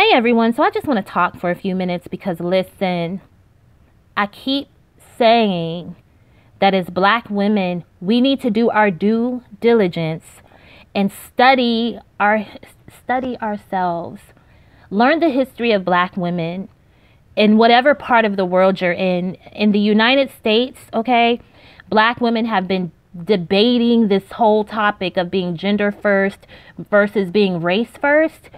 Hey everyone, so I just want to talk for a few minutes because listen, I keep saying that as Black women, we need to do our due diligence and study ourselves. Learn the history of Black women in whatever part of the world you're in. In the United States, okay, Black women have been debating this whole topic of being gender first versus being race first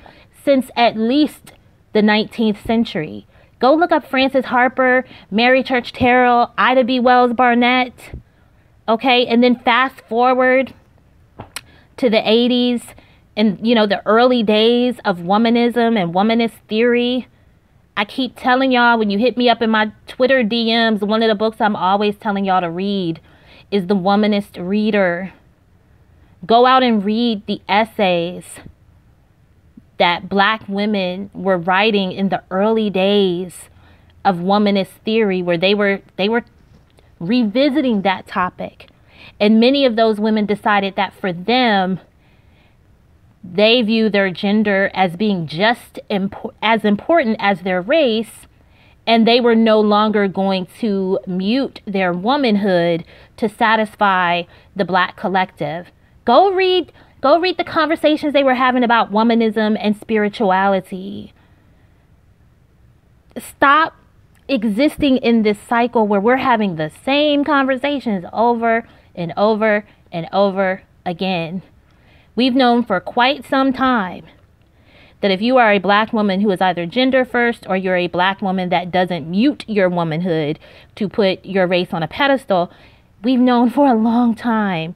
since at least the 19th century. Go look up Frances Harper, Mary Church Terrell, Ida B. Wells Barnett, okay? And then fast forward to the 80s and, you know, the early days of womanism and womanist theory. I keep telling y'all, when you hit me up in my Twitter DMs, one of the books I'm always telling y'all to read is The Womanist Reader. Go out and read the essays that Black women were writing in the early days of womanist theory, where they were revisiting that topic. And many of those women decided that for them, they view their gender as being just as important as their race, and they were no longer going to mute their womanhood to satisfy the Black collective. Go read the conversations they were having about womanism and spirituality. Stop existing in this cycle where we're having the same conversations over and over and over again. We've known for quite some time that if you are a Black woman who is either gender first, or you're a Black woman that doesn't mute your womanhood to put your race on a pedestal, we've known for a long time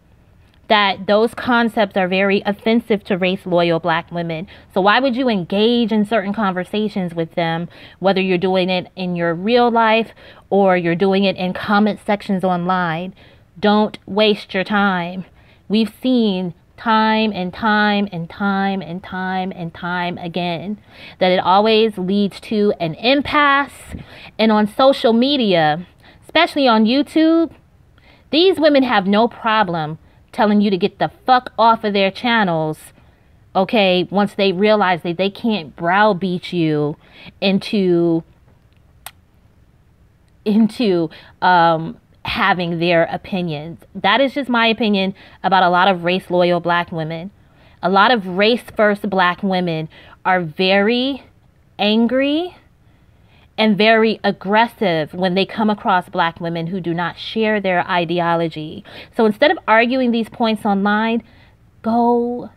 that those concepts are very offensive to race-loyal Black women. So why would you engage in certain conversations with them, whether you're doing it in your real life or you're doing it in comment sections online? Don't waste your time. We've seen time and time and time and time and time again that it always leads to an impasse. And on social media, especially on YouTube, these women have no problem telling you to get the fuck off of their channels, okay, once they realize that they can't browbeat you into having their opinions. That is just my opinion about a lot of race-loyal Black women. A lot of race-first Black women are very angry and very aggressive when they come across Black women who do not share their ideology. So instead of arguing these points online, go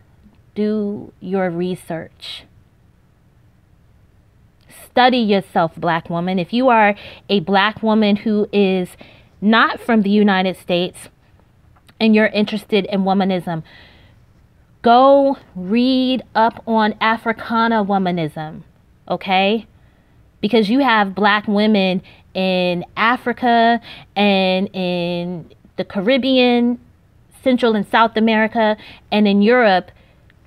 do your research. Study yourself, Black woman. If you are a Black woman who is not from the United States and you're interested in womanism, go read up on Africana womanism, okay? Because you have Black women in Africa and in the Caribbean, Central and South America, and in Europe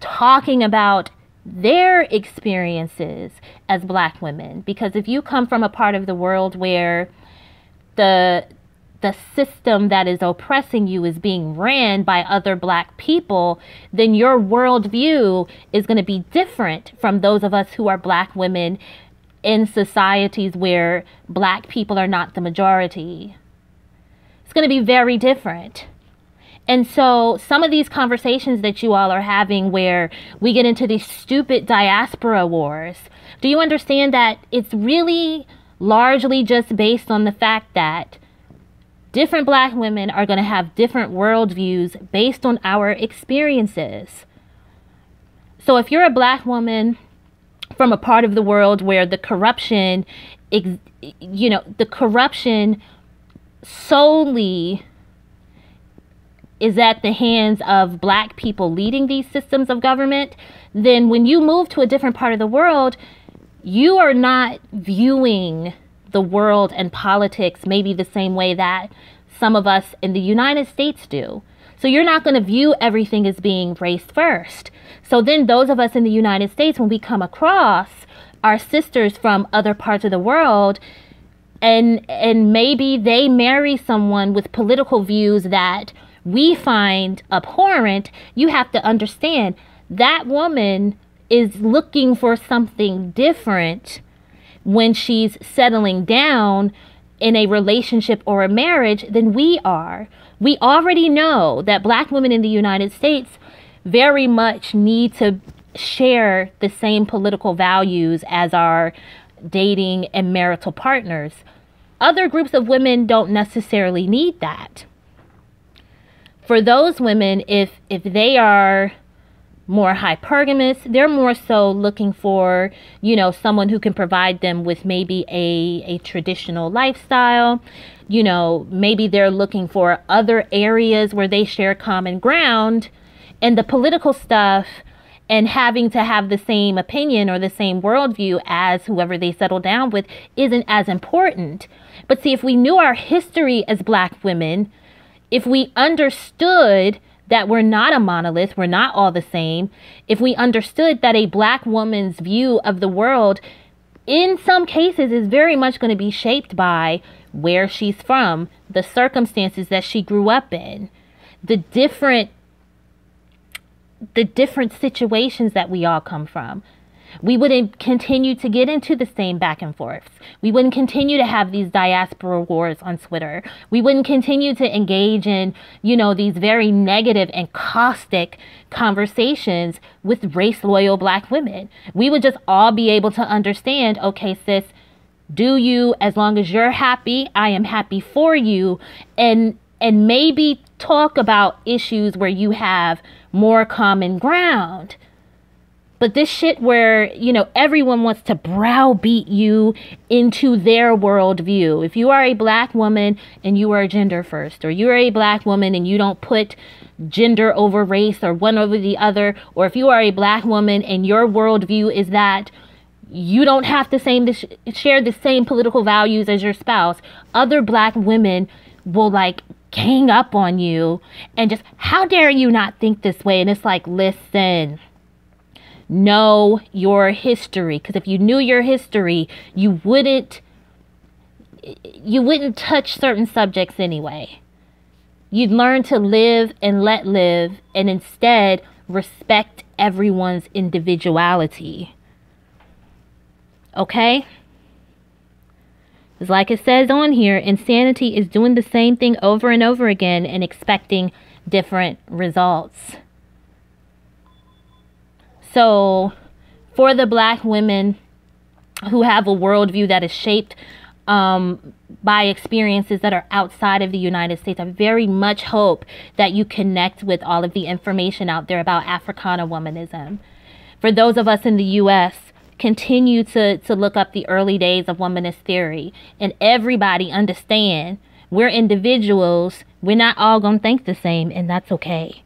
talking about their experiences as Black women. Because if you come from a part of the world where the system that is oppressing you is being ran by other Black people, then your worldview is going to be different from those of us who are Black women in societies where Black people are not the majority. It's going to be very different. And so some of these conversations that you all are having where we get into these stupid diaspora wars, do you understand that it's really largely just based on the fact that different Black women are going to have different worldviews based on our experiences? So if you're a Black woman from a part of the world where the corruption, the corruption solely is at the hands of Black people leading these systems of government, then when you move to a different part of the world, you are not viewing the world and politics maybe the same way that some of us in the United States do. So you're not going to view everything as being race first. So then those of us in the United States, when we come across our sisters from other parts of the world, and maybe they marry someone with political views that we find abhorrent, you have to understand that woman is looking for something different when she's settling down in a relationship or a marriage than we are. We already know that Black women in the United States very much need to share the same political values as our dating and marital partners. Other groups of women don't necessarily need that. For those women, if they are more hypergamous, they're more so looking for, you know, someone who can provide them with maybe a traditional lifestyle. You know, maybe they're looking for other areas where they share common ground, and the political stuff and having to have the same opinion or the same worldview as whoever they settle down with isn't as important. But see, if we knew our history as Black women, if we understood that we're not a monolith, we're not all the same, if we understood that a Black woman's view of the world in some cases is very much going to be shaped by where she's from, the circumstances that she grew up in, the different situations that we all come from, we wouldn't continue to get into the same back and forths. We wouldn't continue to have these diaspora wars on Twitter. We wouldn't continue to engage in, you know, these very negative and caustic conversations with race loyal Black women. We would just all be able to understand, okay, sis, do you, as long as you're happy, I am happy for you, and maybe talk about issues where you have more common ground. But this shit where, you know, everyone wants to browbeat you into their worldview. If you are a Black woman and you are gender first, or you're a Black woman and you don't put gender over race or one over the other, or if you are a Black woman and your worldview is that you don't have to share the same political values as your spouse, other Black women will like gang up on you and just, how dare you not think this way? And it's like, listen, know your history, because if you knew your history, you wouldn't touch certain subjects anyway. You'd learn to live and let live, and instead respect everyone's individuality. Okay? Because like it says on here, insanity is doing the same thing over and over again and expecting different results. So for the Black women who have a worldview that is shaped by experiences that are outside of the United States, I very much hope that you connect with all of the information out there about Africana womanism. For those of us in the U.S., continue to look up the early days of womanist theory, and everybody understand we're individuals. We're not all going to think the same, and that's okay.